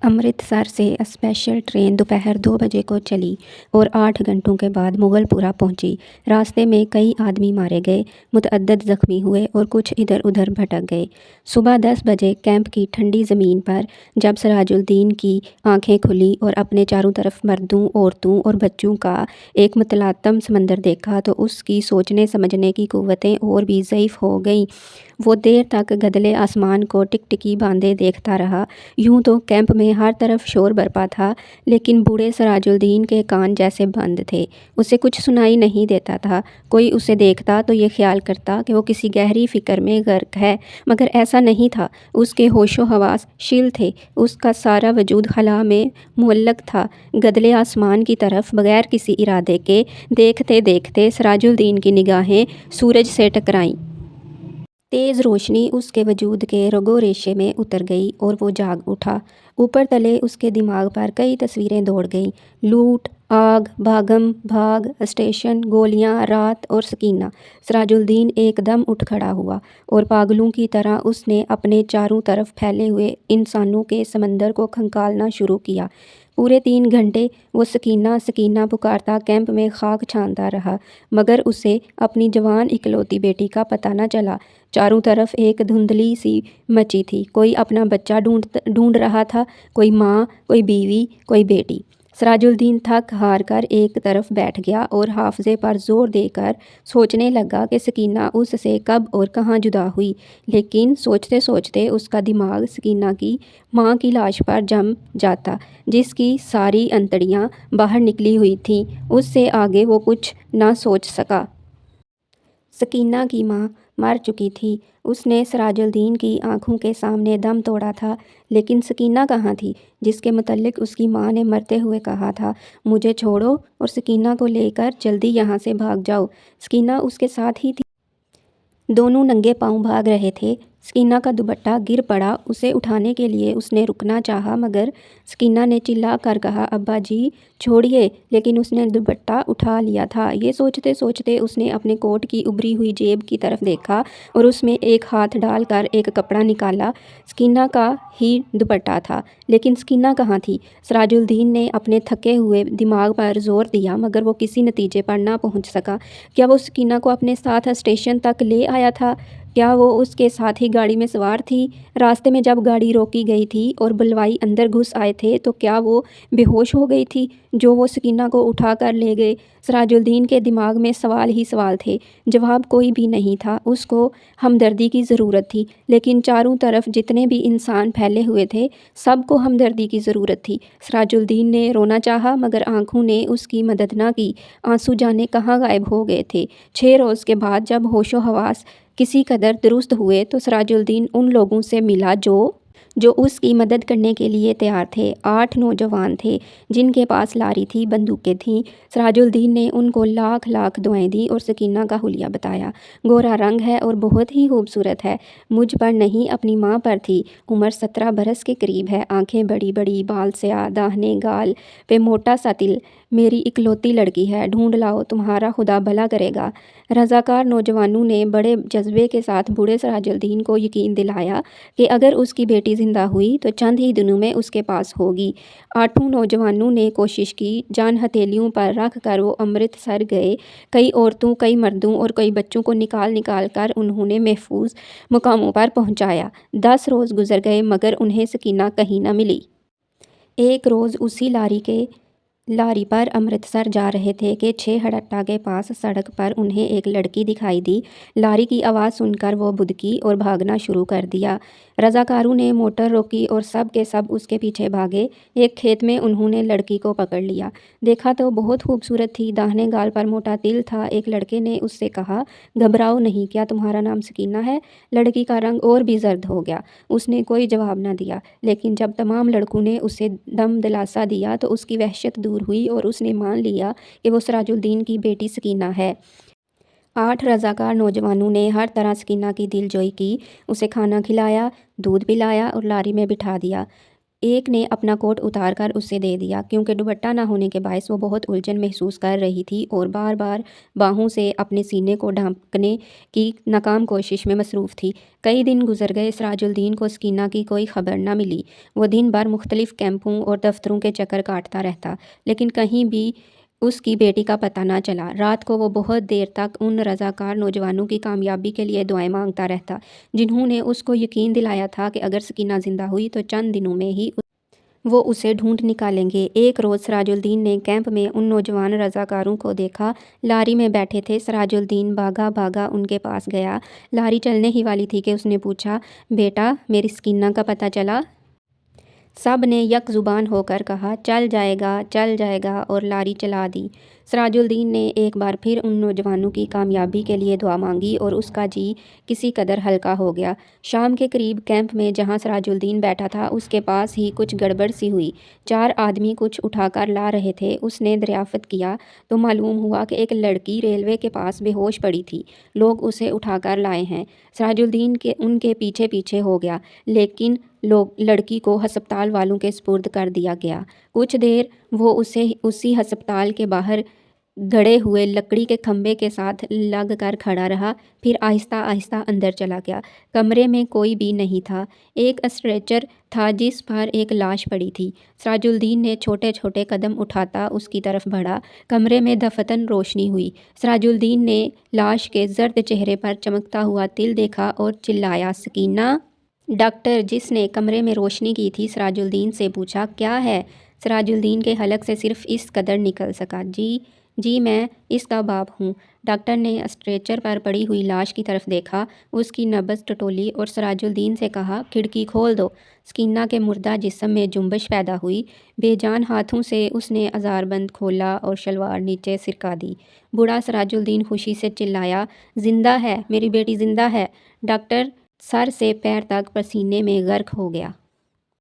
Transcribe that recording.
अमृतसर से special train दोपहर 2 बजे को चली और 8 घंटों के बाद मुगलपुरा पहुंची। रास्ते में कई आदमी मारे गए, मुतअद्दिद ज़ख्मी हुए और कुछ इधर उधर भटक गए। सुबह 10 बजे कैंप की ठंडी ज़मीन पर जब सिराजुद्दीन की आंखें खुली और अपने चारों तरफ मर्दों, औरतों और बच्चों का एक मुतलातम समंदर देखा तो उसकी सोचने समझने की क़ुव्वतें और भी ज़ईफ़ हो गईं। वो देर तक गदले आसमान को टिकटिकी बांधे देखता रहा। यूं तो कैंप में हर तरफ शोर बरपा था, लेकिन बूढ़े सिराजुद्दीन के कान जैसे बंद थे। उसे कुछ सुनाई नहीं देता था। कोई उसे देखता तो ये ख्याल करता कि वो किसी गहरी फ़िक्र में गर्क है, मगर ऐसा नहीं था। उसके होशो हवास शील थे, उसका सारा वजूद खला में मुअल्लक था। गदले आसमान की तरफ बगैर किसी इरादे के देखते देखते सिराजुद्दीन की निगाहें सूरज से टकराईं। तेज़ रोशनी उसके वजूद के रगो रेशे में उतर गई और वो जाग उठा। ऊपर तले उसके दिमाग पर कई तस्वीरें दौड़ गईं। लूट, आग, भागम भाग, स्टेशन, गोलियां, रात और सकीना। सिराजुद्दीन एकदम उठ खड़ा हुआ और पागलों की तरह उसने अपने चारों तरफ फैले हुए इंसानों के समंदर को खंगालना शुरू किया। पूरे 3 घंटे वो सकीना सकीना पुकारता कैंप में खाक छानता रहा, मगर उसे अपनी जवान इकलौती बेटी का पता न चला। चारों तरफ एक धुंधली सी मची थी। कोई अपना बच्चा ढूंढ रहा था, कोई माँ, कोई बीवी, कोई बेटी। सिराजुद्दीन थक हार कर एक तरफ बैठ गया और हाफजे पर जोर देकर सोचने लगा कि सकीना उससे कब और कहाँ जुदा हुई। लेकिन सोचते सोचते उसका दिमाग सकीना की माँ की लाश पर जम जाता, जिसकी सारी अंतड़ियाँ बाहर निकली हुई थीं। उससे आगे वो कुछ ना सोच सका। सकीना की माँ मर चुकी थी। उसने सिराजुद्दीन की आंखों के सामने दम तोड़ा था, लेकिन सकीना कहाँ थी, जिसके मुतल्लिक उसकी माँ ने मरते हुए कहा था, मुझे छोड़ो और सकीना को लेकर जल्दी यहाँ से भाग जाओ। सकीना उसके साथ ही थी। दोनों नंगे पांव भाग रहे थे। सकीना का दुपट्टा गिर पड़ा। उसे उठाने के लिए उसने रुकना चाहा, मगर सकीना ने चिल्ला कर कहा, अब्बा जी छोड़िए, लेकिन उसने दुपट्टा उठा लिया था। ये सोचते सोचते उसने अपने कोट की उभरी हुई जेब की तरफ देखा और उसमें एक हाथ डालकर एक कपड़ा निकाला। सकीना का ही दुपट्टा था, लेकिन सकीना कहाँ थी। सिराजुद्दीन ने अपने थके हुए दिमाग पर जोर दिया, मगर वो किसी नतीजे पर ना पहुँच सका। क्या वो सकीना को अपने साथ स्टेशन तक ले आया था? क्या वो उसके साथ ही गाड़ी में सवार थी? रास्ते में जब गाड़ी रोकी गई थी और बलवाई अंदर घुस आए थे, तो क्या वो बेहोश हो गई थी जो वो सकीना को उठा कर ले गए? सिराजुद्दीन के दिमाग में सवाल ही सवाल थे, जवाब कोई भी नहीं था। उसको हमदर्दी की ज़रूरत थी, लेकिन चारों तरफ जितने भी इंसान फैले हुए थे, सबको हमदर्दी की ज़रूरत थी। सिराजुद्दीन ने रोना चाहा, मगर आंखों ने उसकी मदद ना की। आंसू जाने कहाँ गायब हो गए थे। 6 रोज़ के बाद जब होशो हवास किसी कदर दुरुस्त हुए तो सिराजुद्दीन उन लोगों से मिला जो उसकी मदद करने के लिए तैयार थे। 8 नौजवान थे जिनके पास लारी थी, बंदूकें थीं। सिराजुद्दीन ने उनको लाख लाख दुआएं दी और सकीना का हुलिया बताया। गोरा रंग है और बहुत ही खूबसूरत है। मुझ पर नहीं, अपनी माँ पर थी। उम्र 17 बरस के करीब है। आंखें बड़ी बड़ी, बाल स्याह, दाहिने गाल पे मोटा सा तिल। मेरी इकलौती लड़की है, ढूंढ लाओ, तुम्हारा खुदा भला करेगा। रज़ाकार नौजवानों ने बड़े जज्बे के साथ बूढ़े सिराजुद्दीन को यकीन दिलाया कि अगर उसकी बेटी ज़िंदा हुई तो चंद ही दिनों में उसके पास होगी। 8 नौजवानों ने कोशिश की। जान हथेलियों पर रख कर वो अमृतसर गए। कई औरतों, कई मर्दों और कई बच्चों को निकाल कर उन्होंने महफूज मुकामों पर पहुंचाया। 10 रोज़ गुजर गए, मगर उन्हें सकीना कहीं न मिली। एक रोज़ उसी लारी पर अमृतसर जा रहे थे कि 6 हड़ट्टा के पास सड़क पर उन्हें एक लड़की दिखाई दी। लारी की आवाज़ सुनकर वो बुदकी और भागना शुरू कर दिया। रज़ाकारों ने मोटर रोकी और सब के सब उसके पीछे भागे। एक खेत में उन्होंने लड़की को पकड़ लिया। देखा तो बहुत खूबसूरत थी। दाहिने गाल पर मोटा तिल था। एक लड़के ने उससे कहा, घबराओ नहीं, क्या तुम्हारा नाम सकीना है? लड़की का रंग और भी जर्द हो गया। उसने कोई जवाब न दिया, लेकिन जब तमाम लड़कों ने उसे दम दिलासा दिया तो उसकी वहशत दूर हुई और उसने मान लिया कि वो सिराजुद्दीन की बेटी सकीना है। 8 रज़ाकार नौजवानों ने हर तरह सकीना की दिलजोई की। उसे खाना खिलाया, दूध पिलाया और लारी में बिठा दिया। ایک نے اپنا کوٹ اتار کر اسے دے دیا کیونکہ دوپٹہ نہ ہونے کے باعث وہ بہت الجھن محسوس کر رہی تھی اور بار بار باہوں سے اپنے سینے کو ڈھانپنے کی ناکام کوشش میں مصروف تھی۔ کئی دن گزر گئے، سراج الدین کو سکینہ کی کوئی خبر نہ ملی۔ وہ دن بھر مختلف کیمپوں اور دفتروں کے چکر کاٹتا رہتا لیکن کہیں بھی اس کی بیٹی کا پتہ نہ چلا۔ رات کو وہ بہت دیر تک ان رضاکار نوجوانوں کی کامیابی کے لیے دعائیں مانگتا رہتا جنہوں نے اس کو یقین دلایا تھا کہ اگر سکینہ زندہ ہوئی تو چند دنوں میں ہی وہ اسے ڈھونڈ نکالیں گے۔ ایک روز سراج الدین نے کیمپ میں ان نوجوان رضاکاروں کو دیکھا، لاری میں بیٹھے تھے۔ سراج الدین بھاگا بھاگا ان کے پاس گیا۔ لاری چلنے ہی والی تھی کہ اس نے پوچھا، بیٹا میری سکینہ کا پتہ چلا؟ سب نے یک زبان ہو کر کہا، چل جائے گا اور لاری چلا دی۔ سراج الدین نے ایک بار پھر ان نوجوانوں کی کامیابی کے لیے دعا مانگی اور اس کا جی کسی قدر ہلکا ہو گیا۔ شام کے قریب کیمپ میں جہاں سراج الدین بیٹھا تھا اس کے پاس ہی کچھ گڑبڑ سی ہوئی۔ 4 آدمی کچھ اٹھا کر لا رہے تھے۔ اس نے دریافت کیا تو معلوم ہوا کہ ایک لڑکی ریلوے کے پاس بے ہوش پڑی تھی، لوگ اسے اٹھا کر لائے ہیں۔ سراج الدین ان کے پیچھے پیچھے ہو گیا لیکن لڑکی کو ہسپتال والوں کے سپرد کر دیا گیا۔ کچھ دیر وہ اسی ہسپتال کے باہر گڑے ہوئے لکڑی کے کھمبے کے ساتھ لگ کر کھڑا رہا، پھر آہستہ آہستہ اندر چلا گیا۔ کمرے میں کوئی بھی نہیں تھا، ایک اسٹریچر تھا جس پر ایک لاش پڑی تھی۔ سراج الدین نے چھوٹے چھوٹے قدم اٹھاتا اس کی طرف بڑھا۔ کمرے میں دفتن روشنی ہوئی۔ سراج الدین نے لاش کے زرد چہرے پر چمکتا ہوا تل دیکھا اور چلایا، سکینہ! ڈاکٹر جس نے کمرے میں روشنی کی تھی سراج الدین سے پوچھا، کیا ہے؟ سراج الدین کے حلق سے صرف اس قدر نکل سکا، جی میں اس کا باپ ہوں۔ ڈاکٹر نے اسٹریچر پر پڑی ہوئی لاش کی طرف دیکھا، اس کی نبض ٹٹولی اور سراج الدین سے کہا، کھڑکی کھول دو۔ سکینہ کے مردہ جسم میں جنبش پیدا ہوئی۔ بے جان ہاتھوں سے اس نے ازار بند کھولا اور شلوار نیچے سرکا دی۔ بوڑھا سراج الدین خوشی سے چلایا، زندہ ہے، میری بیٹی زندہ ہے۔ ڈاکٹر سر سے پیر تک پسینے میں غرق ہو گیا۔